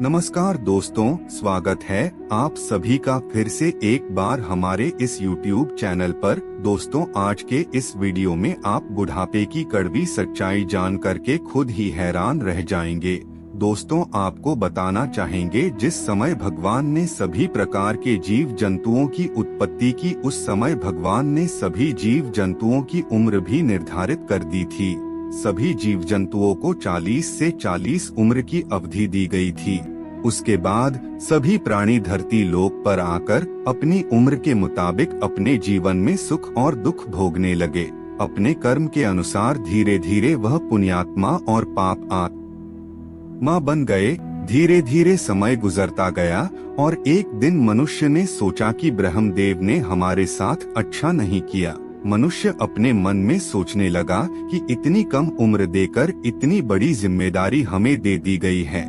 नमस्कार दोस्तों, स्वागत है आप सभी का फिर से एक बार हमारे इस YouTube चैनल पर। दोस्तों, आज के इस वीडियो में आप बुढ़ापे की कड़वी सच्चाई जान करके खुद ही हैरान रह जाएंगे। दोस्तों, आपको बताना चाहेंगे जिस समय भगवान ने सभी प्रकार के जीव जंतुओं की उत्पत्ति की, उस समय भगवान ने सभी जीव जंतुओं की उम्र भी निर्धारित कर दी थी। सभी जीव जंतुओं को 40 से 40 उम्र की अवधि दी गई थी। उसके बाद सभी प्राणी धरती लोक पर आकर अपनी उम्र के मुताबिक अपने जीवन में सुख और दुख भोगने लगे। अपने कर्म के अनुसार धीरे धीरे वह पुण्यात्मा और पाप आत्मा बन गए। धीरे धीरे समय गुजरता गया और एक दिन मनुष्य ने सोचा कि ब्रह्मदेव ने हमारे साथ अच्छा नहीं किया। मनुष्य अपने मन में सोचने लगा कि इतनी कम उम्र देकर इतनी बड़ी जिम्मेदारी हमें दे दी गई है।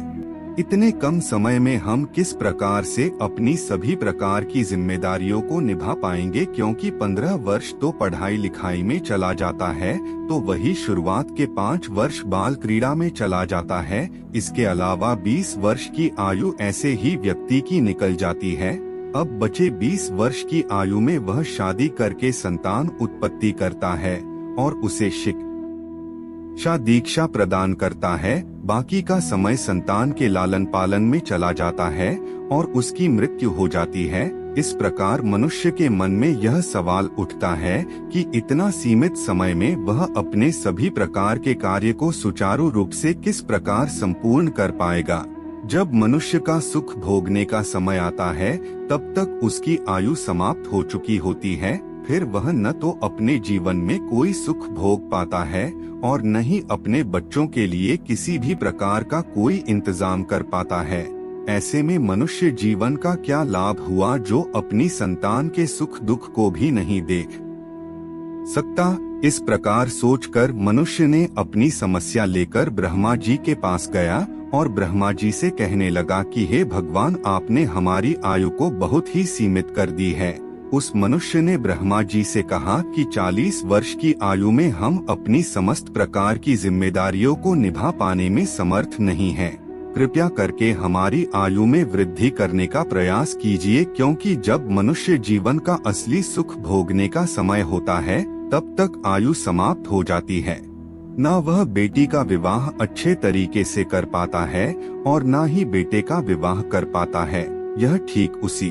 इतने कम समय में हम किस प्रकार से अपनी सभी प्रकार की जिम्मेदारियों को निभा पाएंगे, क्योंकि 15 वर्ष तो पढ़ाई लिखाई में चला जाता है, तो वही शुरुआत के 5 वर्ष बाल क्रीड़ा में चला जाता है। इसके अलावा 20 वर्ष की आयु ऐसे ही व्यक्ति की निकल जाती है। अब बचे 20 वर्ष की आयु में वह शादी करके संतान उत्पत्ति करता है और उसे शिक्षा दीक्षा प्रदान करता है। बाकी का समय संतान के लालन पालन में चला जाता है और उसकी मृत्यु हो जाती है। इस प्रकार मनुष्य के मन में यह सवाल उठता है कि इतना सीमित समय में वह अपने सभी प्रकार के कार्य को सुचारू रूप से किस प्रकार संपूर्ण कर पाएगा। जब मनुष्य का सुख भोगने का समय आता है, तब तक उसकी आयु समाप्त हो चुकी होती है। फिर वह न तो अपने जीवन में कोई सुख भोग पाता है और न ही अपने बच्चों के लिए किसी भी प्रकार का कोई इंतजाम कर पाता है। ऐसे में मनुष्य जीवन का क्या लाभ हुआ जो अपनी संतान के सुख दुख को भी नहीं देख सकता। इस प्रकार सोचकर मनुष्य ने अपनी समस्या लेकर ब्रह्मा जी के पास गया और ब्रह्मा जी से कहने लगा कि हे भगवान, आपने हमारी आयु को बहुत ही सीमित कर दी है। उस मनुष्य ने ब्रह्मा जी से कहा कि 40 वर्ष की आयु में हम अपनी समस्त प्रकार की जिम्मेदारियों को निभा पाने में समर्थ नहीं हैं। कृपया करके हमारी आयु में वृद्धि करने का प्रयास कीजिए, क्योंकि जब मनुष्य जीवन का असली सुख भोगने का समय होता है, तब तक आयु समाप्त हो जाती है। न वह बेटी का विवाह अच्छे तरीके से कर पाता है और न ही बेटे का विवाह कर पाता है। यह ठीक उसी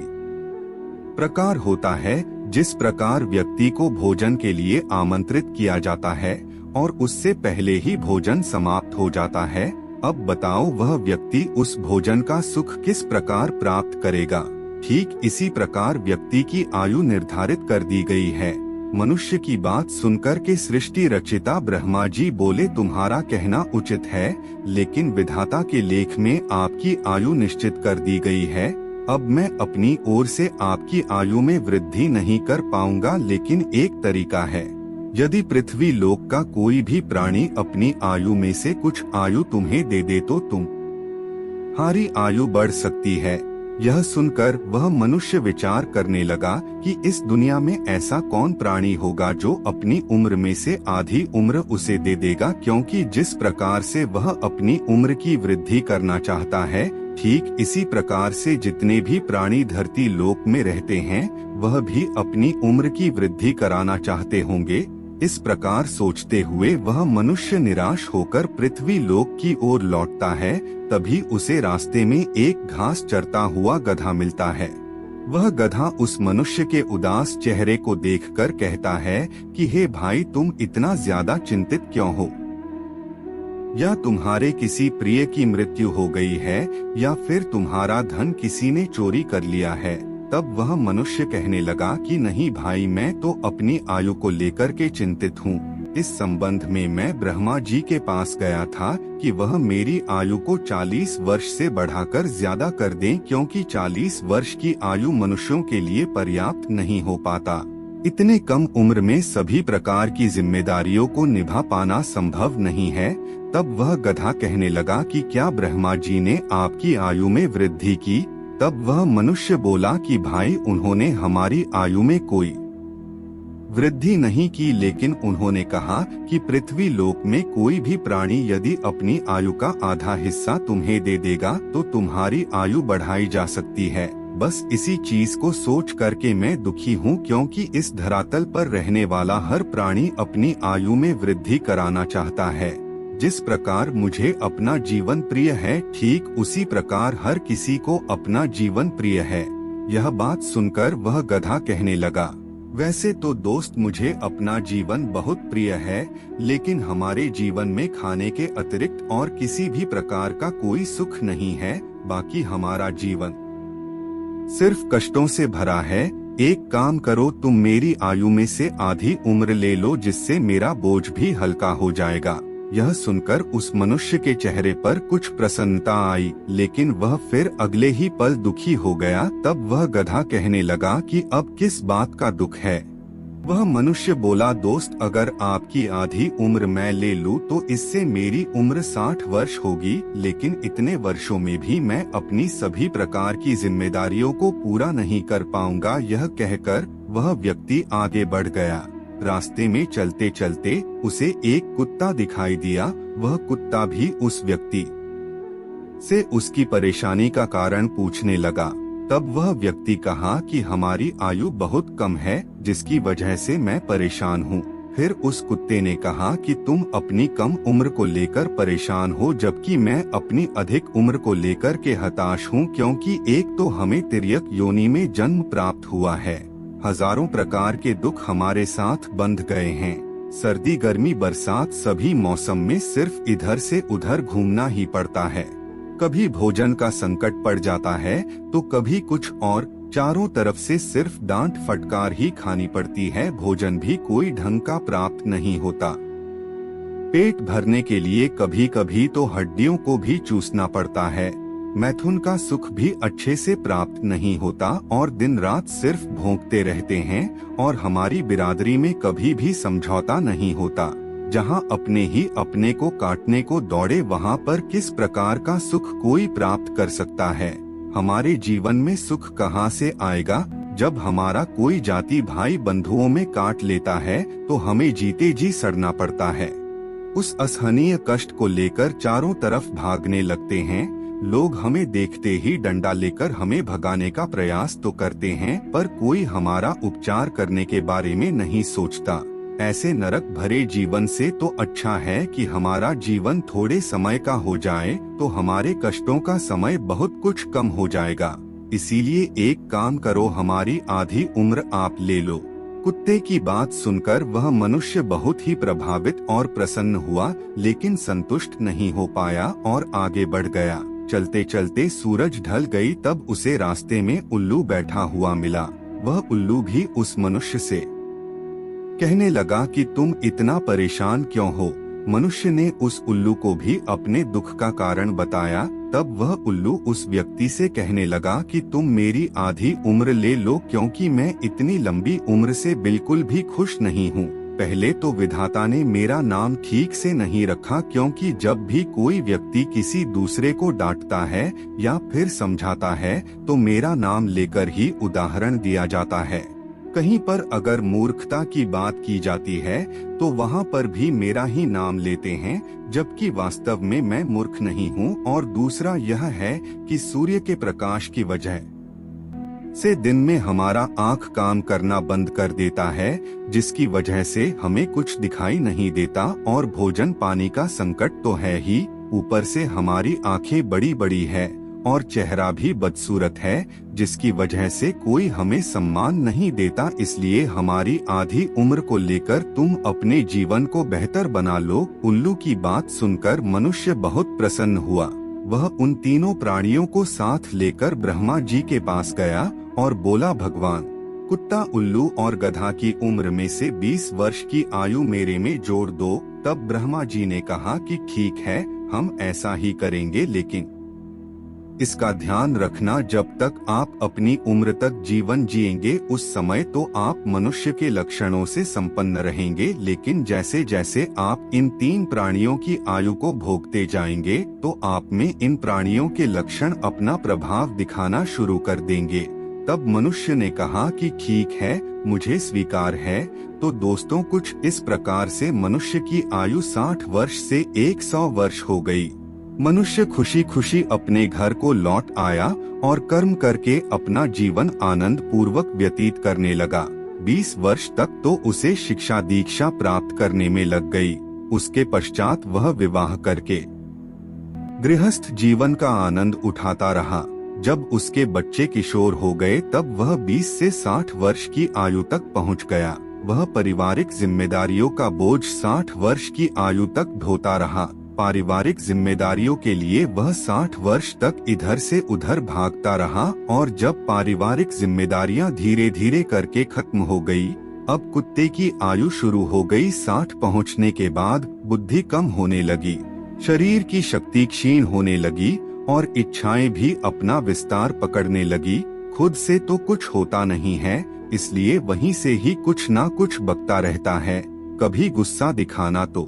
प्रकार होता है जिस प्रकार व्यक्ति को भोजन के लिए आमंत्रित किया जाता है और उससे पहले ही भोजन समाप्त हो जाता है। अब बताओ, वह व्यक्ति उस भोजन का सुख किस प्रकार प्राप्त करेगा। ठीक इसी प्रकार व्यक्ति की आयु निर्धारित कर दी गई है। मनुष्य की बात सुनकर के सृष्टि रचिता ब्रह्मा जी बोले, तुम्हारा कहना उचित है, लेकिन विधाता के लेख में आपकी आयु निश्चित कर दी गई है। अब मैं अपनी ओर से आपकी आयु में वृद्धि नहीं कर पाऊंगा, लेकिन एक तरीका है। यदि पृथ्वी लोक का कोई भी प्राणी अपनी आयु में से कुछ आयु तुम्हें दे दे तो तुम्हारी आयु बढ़ सकती है। यह सुनकर वह मनुष्य विचार करने लगा कि इस दुनिया में ऐसा कौन प्राणी होगा जो अपनी उम्र में से आधी उम्र उसे दे देगा, क्योंकि जिस प्रकार से वह अपनी उम्र की वृद्धि करना चाहता है, ठीक इसी प्रकार से जितने भी प्राणी धरती लोक में रहते हैं, वह भी अपनी उम्र की वृद्धि कराना चाहते होंगे। इस प्रकार सोचते हुए वह मनुष्य निराश होकर पृथ्वी लोक की ओर लौटता है। तभी उसे रास्ते में एक घास चरता हुआ गधा मिलता है। वह गधा उस मनुष्य के उदास चेहरे को देखकर कहता है कि हे भाई, तुम इतना ज्यादा चिंतित क्यों हो? या तुम्हारे किसी प्रिय की मृत्यु हो गई है, या फिर तुम्हारा धन किसी ने चोरी कर लिया है? तब वह मनुष्य कहने लगा कि नहीं भाई, मैं तो अपनी आयु को लेकर के चिंतित हूँ। इस संबंध में मैं ब्रह्मा जी के पास गया था कि वह मेरी आयु को 40 वर्ष से बढ़ाकर ज्यादा कर दें, क्योंकि 40 वर्ष की आयु मनुष्यों के लिए पर्याप्त नहीं हो पाता। इतने कम उम्र में सभी प्रकार की जिम्मेदारियों को निभा पाना संभव नहीं है। तब वह गधा कहने लगा कि क्या ब्रह्मा जी ने आपकी आयु में वृद्धि की? तब वह मनुष्य बोला कि भाई, उन्होंने हमारी आयु में कोई वृद्धि नहीं की, लेकिन उन्होंने कहा कि पृथ्वी लोक में कोई भी प्राणी यदि अपनी आयु का आधा हिस्सा तुम्हें दे देगा तो तुम्हारी आयु बढ़ाई जा सकती है। बस इसी चीज को सोच करके मैं दुखी हूँ, क्योंकि इस धरातल पर रहने वाला हर प्राणी अपनी आयु में वृद्धि कराना चाहता है। जिस प्रकार मुझे अपना जीवन प्रिय है, ठीक उसी प्रकार हर किसी को अपना जीवन प्रिय है। यह बात सुनकर वह गधा कहने लगा, वैसे तो दोस्त मुझे अपना जीवन बहुत प्रिय है, लेकिन हमारे जीवन में खाने के अतिरिक्त और किसी भी प्रकार का कोई सुख नहीं है। बाकी हमारा जीवन सिर्फ कष्टों से भरा है। एक काम करो, तुम मेरी आयु में से आधी उम्र ले लो, जिससे मेरा बोझ भी हल्का हो जाएगा। यह सुनकर उस मनुष्य के चेहरे पर कुछ प्रसन्नता आई, लेकिन वह फिर अगले ही पल दुखी हो गया। तब वह गधा कहने लगा कि अब किस बात का दुख है। वह मनुष्य बोला, दोस्त अगर आपकी आधी उम्र मैं ले लूं तो इससे मेरी उम्र 60 वर्ष होगी, लेकिन इतने वर्षों में भी मैं अपनी सभी प्रकार की जिम्मेदारियों को पूरा नहीं कर पाऊंगा। यह कहकर वह व्यक्ति आगे बढ़ गया। रास्ते में चलते चलते उसे एक कुत्ता दिखाई दिया। वह कुत्ता भी उस व्यक्ति से उसकी परेशानी का कारण पूछने लगा। तब वह व्यक्ति कहा कि हमारी आयु बहुत कम है, जिसकी वजह से मैं परेशान हूँ। फिर उस कुत्ते ने कहा कि तुम अपनी कम उम्र को लेकर परेशान हो, जबकि मैं अपनी अधिक उम्र को लेकर के हताश हूँ, क्योंकि एक तो हमें तिर्यक योनि में जन्म प्राप्त हुआ है। हजारों प्रकार के दुख हमारे साथ बंध गए हैं। सर्दी गर्मी बरसात सभी मौसम में सिर्फ इधर से उधर घूमना ही पड़ता है। कभी भोजन का संकट पड़ जाता है तो कभी कुछ और, चारों तरफ से सिर्फ डांट फटकार ही खानी पड़ती है। भोजन भी कोई ढंग का प्राप्त नहीं होता। पेट भरने के लिए कभी कभी तो हड्डियों को भी चूसना पड़ता है। मैथुन का सुख भी अच्छे से प्राप्त नहीं होता और दिन रात सिर्फ भौंकते रहते हैं। और हमारी बिरादरी में कभी भी समझौता नहीं होता। जहाँ अपने ही अपने को काटने को दौड़े, वहाँ पर किस प्रकार का सुख कोई प्राप्त कर सकता है। हमारे जीवन में सुख कहाँ से आएगा। जब हमारा कोई जाति भाई बंधुओं में काट लेता है तो हमें जीते जी सड़ना पड़ता है। उस असहनीय कष्ट को लेकर चारों तरफ भागने लगते हैं। लोग हमें देखते ही डंडा लेकर हमें भगाने का प्रयास तो करते हैं, पर कोई हमारा उपचार करने के बारे में नहीं सोचता। ऐसे नरक भरे जीवन से तो अच्छा है कि हमारा जीवन थोड़े समय का हो जाए, तो हमारे कष्टों का समय बहुत कुछ कम हो जाएगा। इसीलिए एक काम करो, हमारी आधी उम्र आप ले लो। कुत्ते की बात सुनकर वह मनुष्य बहुत ही प्रभावित और प्रसन्न हुआ, लेकिन संतुष्ट नहीं हो पाया और आगे बढ़ गया। चलते चलते सूरज ढल गई, तब उसे रास्ते में उल्लू बैठा हुआ मिला। वह उल्लू भी उस मनुष्य से कहने लगा कि तुम इतना परेशान क्यों हो। मनुष्य ने उस उल्लू को भी अपने दुख का कारण बताया। तब वह उल्लू उस व्यक्ति से कहने लगा कि तुम मेरी आधी उम्र ले लो, क्योंकि मैं इतनी लंबी उम्र से बिल्कुल भी खुश नहीं हूँ। पहले तो विधाता ने मेरा नाम ठीक से नहीं रखा, क्योंकि जब भी कोई व्यक्ति किसी दूसरे को डांटता है या फिर समझाता है तो मेरा नाम लेकर ही उदाहरण दिया जाता है। कहीं पर अगर मूर्खता की बात की जाती है तो वहाँ पर भी मेरा ही नाम लेते हैं, जबकि वास्तव में मैं मूर्ख नहीं हूँ। और दूसरा यह है कि सूर्य के प्रकाश की वजह से दिन में हमारा आँख काम करना बंद कर देता है, जिसकी वजह से हमें कुछ दिखाई नहीं देता। और भोजन पानी का संकट तो है ही, ऊपर से हमारी आँखें बड़ी बड़ी है और चेहरा भी बदसूरत है, जिसकी वजह से कोई हमें सम्मान नहीं देता। इसलिए हमारी आधी उम्र को लेकर तुम अपने जीवन को बेहतर बना लो। उल्लू की बात सुनकर मनुष्य बहुत प्रसन्न हुआ। वह उन तीनों प्राणियों को साथ लेकर ब्रह्मा जी के पास गया और बोला, भगवान, कुत्ता, उल्लू और गधा की उम्र में से 20 वर्ष की आयु मेरे में जोड़ दो। तब ब्रह्मा जी ने कहा कि ठीक है, हम ऐसा ही करेंगे, लेकिन इसका ध्यान रखना, जब तक आप अपनी उम्र तक जीवन जिएंगे उस समय तो आप मनुष्य के लक्षणों से संपन्न रहेंगे, लेकिन जैसे जैसे आप इन 3 प्राणियों की आयु को भोगते जाएंगे तो आप में इन प्राणियों के लक्षण अपना प्रभाव दिखाना शुरू कर देंगे। तब मनुष्य ने कहा कि ठीक है, मुझे स्वीकार है। तो दोस्तों, कुछ इस प्रकार से मनुष्य की आयु 60 वर्ष से 100 वर्ष हो गई। मनुष्य खुशी खुशी अपने घर को लौट आया और कर्म करके अपना जीवन आनंद पूर्वक व्यतीत करने लगा। 20 वर्ष तक तो उसे शिक्षा दीक्षा प्राप्त करने में लग गई। उसके पश्चात वह विवाह करके गृहस्थ जीवन का आनंद उठाता रहा। जब उसके बच्चे किशोर हो गए तब वह 20 से 60 वर्ष की आयु तक पहुंच गया। वह पारिवारिक जिम्मेदारियों का बोझ 60 वर्ष की आयु तक ढोता रहा। पारिवारिक जिम्मेदारियों के लिए वह 60 वर्ष तक इधर से उधर भागता रहा और जब पारिवारिक जिम्मेदारियां धीरे धीरे करके खत्म हो गई, अब कुत्ते की आयु शुरू हो गई। 60 पहुंचने के बाद बुद्धि कम होने लगी, शरीर की शक्ति क्षीण होने लगी और इच्छाएं भी अपना विस्तार पकड़ने लगी। खुद से तो कुछ होता नहीं है, इसलिए वहीं से ही कुछ ना कुछ बकता रहता है। कभी गुस्सा दिखाना तो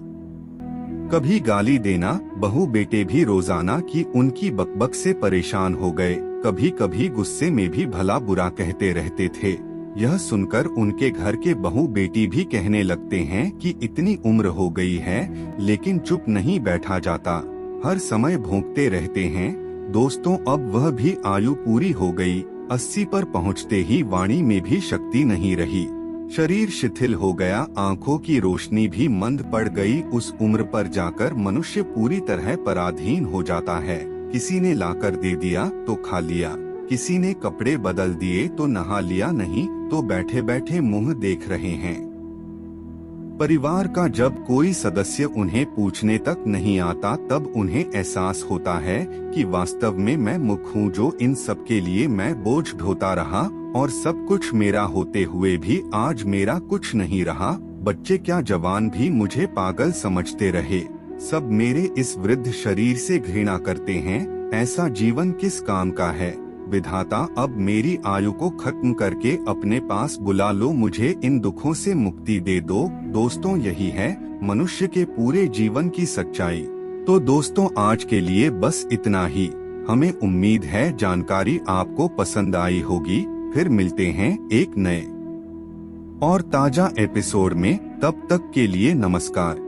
कभी गाली देना। बहू बेटे भी रोजाना की उनकी बकबक से परेशान हो गए। कभी कभी गुस्से में भी भला बुरा कहते रहते थे। यह सुनकर उनके घर के बहू बेटी भी कहने लगते हैं कि इतनी उम्र हो गई है लेकिन चुप नहीं बैठा जाता, हर समय भौंकते रहते हैं। दोस्तों, अब वह भी आयु पूरी हो गई। 80 पर पहुँचते ही वाणी में भी शक्ति नहीं रही, शरीर शिथिल हो गया, आंखों की रोशनी भी मंद पड़ गई। उस उम्र पर जाकर मनुष्य पूरी तरह पराधीन हो जाता है। किसी ने लाकर दे दिया तो खा लिया, किसी ने कपड़े बदल दिए तो नहा लिया, नहीं तो बैठे बैठे मुंह देख रहे हैं। परिवार का जब कोई सदस्य उन्हें पूछने तक नहीं आता तब उन्हें एहसास होता है कि वास्तव में मैं मुख हूँ जो इन सब के लिए मैं बोझ ढोता रहा और सब कुछ मेरा होते हुए भी आज मेरा कुछ नहीं रहा। बच्चे क्या जवान भी मुझे पागल समझते रहे, सब मेरे इस वृद्ध शरीर से घृणा करते हैं। ऐसा जीवन किस काम का है? विधाता, अब मेरी आयु को खत्म करके अपने पास बुला लो, मुझे इन दुखों से मुक्ति दे दो। दोस्तों, यही है मनुष्य के पूरे जीवन की सच्चाई। तो दोस्तों, आज के लिए बस इतना ही। हमें उम्मीद है जानकारी आपको पसंद आई होगी। फिर मिलते हैं एक नए और ताजा एपिसोड में। तब तक के लिए नमस्कार।